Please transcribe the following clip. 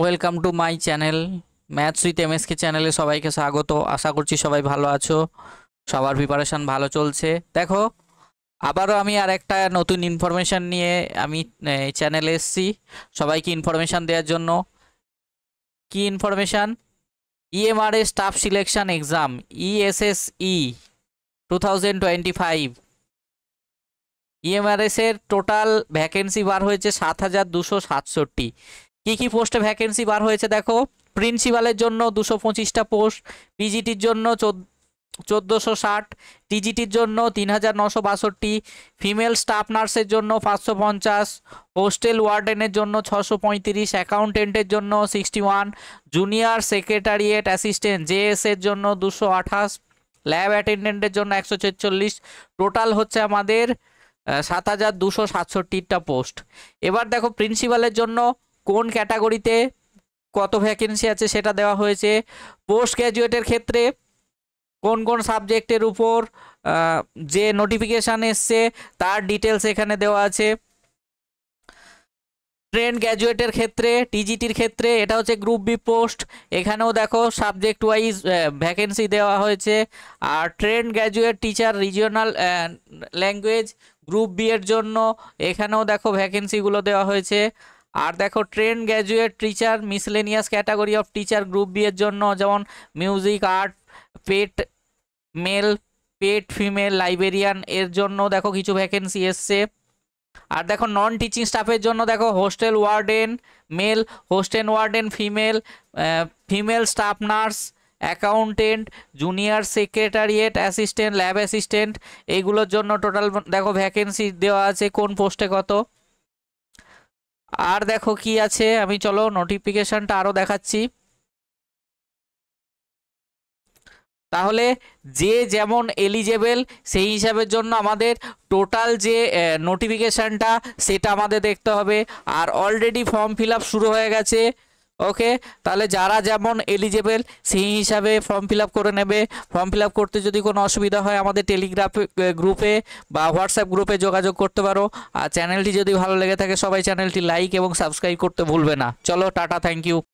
Welcome to my channel maths with MSK চ্যানেলে সবাইকে স্বাগত। আশা করছি সবাই ভালো আছো, সবার প্রিপারেশন ভালো চলছে। দেখো, আবারও আমি আর একটা নতুন ইনফরমেশান নিয়ে আমি চ্যানেলে এসেছি সবাইকে ইনফরমেশান দেওয়ার জন্য। কি information? EMRS staff selection exam ESSE 2025 EMRS এর টোটাল ভ্যাকেন্সি বার হয়েছে 7,267। কি কি পোস্টে ভ্যাকেন্সি বার হয়েছে দেখো। প্রিন্সিপালের জন্য 225টা পোস্ট, পিজিটির জন্য 1460, টিজিটির জন্য 3,962, ফিমেল স্টাফ নার্সের জন্য 550, হোস্টেল ওয়ার্ডেনের জন্য 635, অ্যাকাউন্টেন্টের জন্য 61, জুনিয়র সেক্রেটারিয়েট অ্যাসিস্ট্যান্ট জেএস এর জন্য 228, ল্যাব অ্যাটেন্ডেন্টের জন্য 146। টোটাল হচ্ছে আমাদের 7,267টা পোস্ট। এবার দেখো প্রিন্সিপালের জন্য কোন ক্যাটাগরিতে কত ভ্যাকেন্সি আছে সেটা দেওয়া হয়েছে। পোস্ট গ্র্যাজুয়েটের ক্ষেত্রে কোন কোন সাবজেক্টের উপর যে নোটিফিকেশান এসছে তার ডিটেলস এখানে দেওয়া আছে। ট্রেন গ্র্যাজুয়েটের ক্ষেত্রে, টিজিটির ক্ষেত্রে এটা হচ্ছে গ্রুপ বি পোস্ট, এখানেও দেখো সাবজেক্ট ওয়াইজ ভ্যাকেন্সি দেওয়া হয়েছে। আর trained graduate teacher regional language group B এর জন্য এখানেও দেখো ভ্যাকেন্সিগুলো দেওয়া হয়েছে। আর দেখো trained graduate teacher miscellaneous category of teacher group B এর জন্য, যেমন music, art, PET male, PET female, librarian এর জন্য দেখো কিছু ভ্যাকেন্সি এসছে। আর দেখো নন টিচিং স্টাফের জন্য দেখো hostel warden male, hostel warden female, female staff nurse, accountant, junior secretariat assistant, lab assistant, এইগুলোর জন্য টোটাল দেখো ভ্যাকেন্সি দেওয়া আছে কোন পোস্টে কত। আর দেখো কি আছে, আমি চলো নোটিফিকেশনটা আরও দেখাচ্ছি। তাহলে যে যেমন এলিজেবল সেই হিসাবের জন্য আমাদের টোটাল যে নোটিফিকেশানটা সেটা আমাদের দেখতে হবে। আর অলরেডি ফর্ম ফিল আপ শুরু হয়ে গেছে। ওকে, তাহলে যারা যেমন এলিজেবল সেই হিসাবে ফর্ম ফিল আপ করে নেবে। ফর্ম ফিল আপ করতে যদি কোনো অসুবিধা হয় আমাদের টেলিগ্রাম গ্রুপে বা হোয়াটসঅ্যাপ গ্রুপে যোগাযোগ করতে পারো। আর চ্যানেলটি যদি ভালো লেগে থাকে সবাই চ্যানেলটি লাইক এবং সাবস্ক্রাইব করতে ভুলবে না। চলো টাটা, থ্যাংক ইউ।